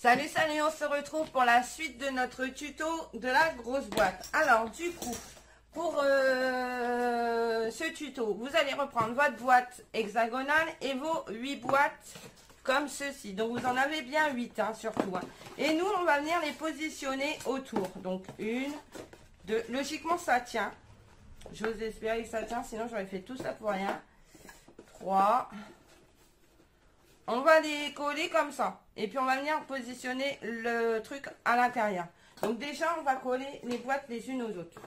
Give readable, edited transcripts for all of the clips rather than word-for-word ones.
Salut, salut, on se retrouve pour la suite de notre tuto de la grosse boîte. Alors, du coup, pour ce tuto, vous allez reprendre votre boîte hexagonale et vos 8 boîtes comme ceci. Donc, vous en avez bien 8, hein, surtout. Hein. Et nous, on va venir les positionner autour. Donc, 1, 2, logiquement, ça tient. J'ose espérer que ça tient, sinon j'aurais fait tout ça pour rien. 3. On va les coller comme ça. Et puis on va venir positionner le truc à l'intérieur. Donc déjà, on va coller les boîtes les unes aux autres.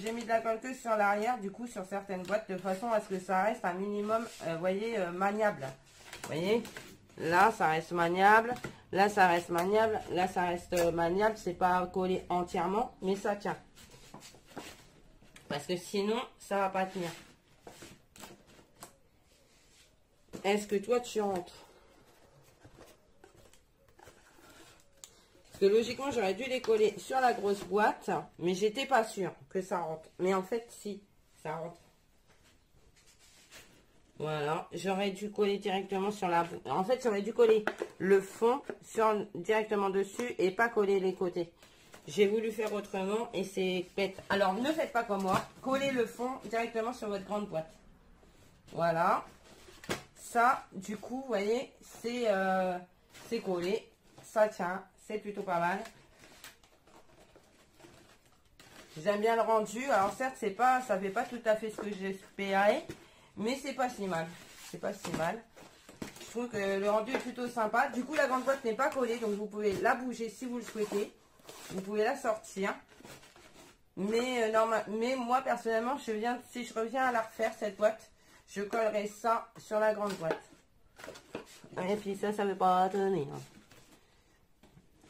J'ai mis de la colle que sur l'arrière, du coup sur certaines boîtes, de façon à ce que ça reste un minimum, vous voyez, maniable. Vous voyez, là ça reste maniable, là ça reste maniable, là ça reste maniable, c'est pas collé entièrement, mais ça tient. Parce que sinon, ça va pas tenir. Est-ce que toi tu rentres? Parce que logiquement, j'aurais dû les coller sur la grosse boîte, mais j'étais pas sûre que ça rentre. Mais en fait, si, ça rentre. Voilà, j'aurais dû coller directement sur la... En fait, j'aurais dû coller le fond directement dessus et pas coller les côtés. J'ai voulu faire autrement et c'est bête. Alors, ne faites pas comme moi. Collez le fond directement sur votre grande boîte. Voilà. Ça, du coup, vous voyez, c'est collé. Ça tient. C'est plutôt pas mal. J'aime bien le rendu. Alors certes, ça fait pas tout à fait ce que j'espérais, mais c'est pas si mal. C'est pas si mal. Je trouve que le rendu est plutôt sympa. Du coup, la grande boîte n'est pas collée, donc vous pouvez la bouger si vous le souhaitez. Vous pouvez la sortir. Mais moi personnellement, si je reviens à la refaire cette boîte, je collerai ça sur la grande boîte. Et puis ça ne veut pas tenir.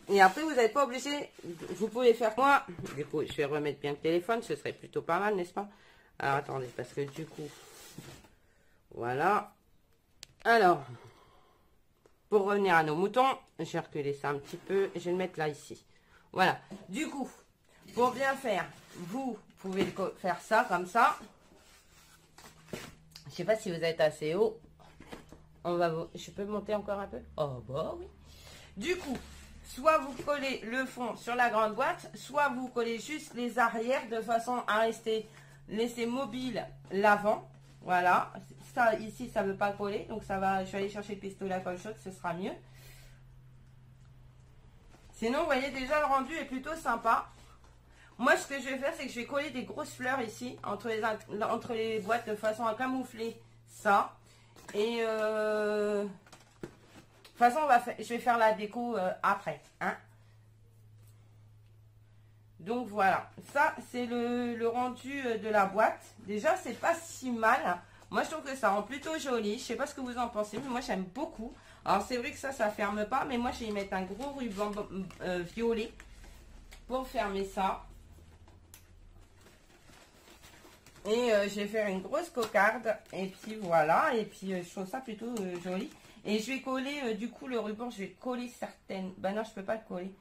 Et après, vous n'êtes pas obligé, vous pouvez faire moi. Du coup, je vais remettre bien le téléphone, ce serait plutôt pas mal, n'est-ce pas? Alors, attendez, parce que du coup, voilà. Alors, pour revenir à nos moutons, je vais reculer ça un petit peu et je vais le mettre là, ici. Voilà. Du coup, pour bien faire, vous Vous pouvez faire ça comme ça. Je sais pas si vous êtes assez haut. Je peux monter encore un peu? Oh bah oui. Du coup, soit vous collez le fond sur la grande boîte, soit vous collez juste les arrières de façon à laisser mobile l'avant. Voilà. Ça ici, ça ne veut pas coller. Donc ça va, je vais aller chercher le pistolet à colle chaude, ce sera mieux. Sinon, vous voyez déjà le rendu est plutôt sympa. Moi, ce que je vais faire, c'est que je vais coller des grosses fleurs ici, entre les boîtes, de façon à camoufler ça. Et de toute façon, je vais faire la déco après. Hein. Donc voilà, ça c'est le rendu de la boîte. Déjà, c'est pas si mal. Moi, je trouve que ça rend plutôt joli. Je sais pas ce que vous en pensez, mais moi, j'aime beaucoup. Alors, c'est vrai que ça ferme pas, mais moi, je vais y mettre un gros ruban violet pour fermer ça. Et je vais faire une grosse cocarde. Et puis voilà. Et puis je trouve ça plutôt joli. Et je vais coller du coup le ruban. Je vais coller certaines. Ben non, je peux pas le coller.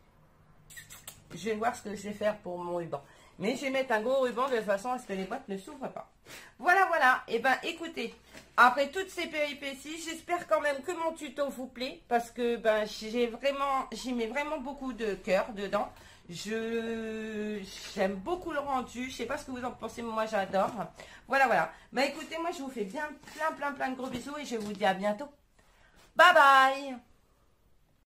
Je vais voir ce que je vais faire pour mon ruban. Mais je vais mettre un gros ruban de façon à ce que les boîtes ne s'ouvrent pas. Voilà, voilà. Et ben écoutez, après toutes ces péripéties, j'espère quand même que mon tuto vous plaît. Parce que ben j'y mets vraiment beaucoup de cœur dedans. J'aime beaucoup le rendu. Je sais pas ce que vous en pensez, mais moi j'adore. Voilà, voilà. Bah écoutez, moi je vous fais bien plein de gros bisous et je vous dis à bientôt. Bye bye.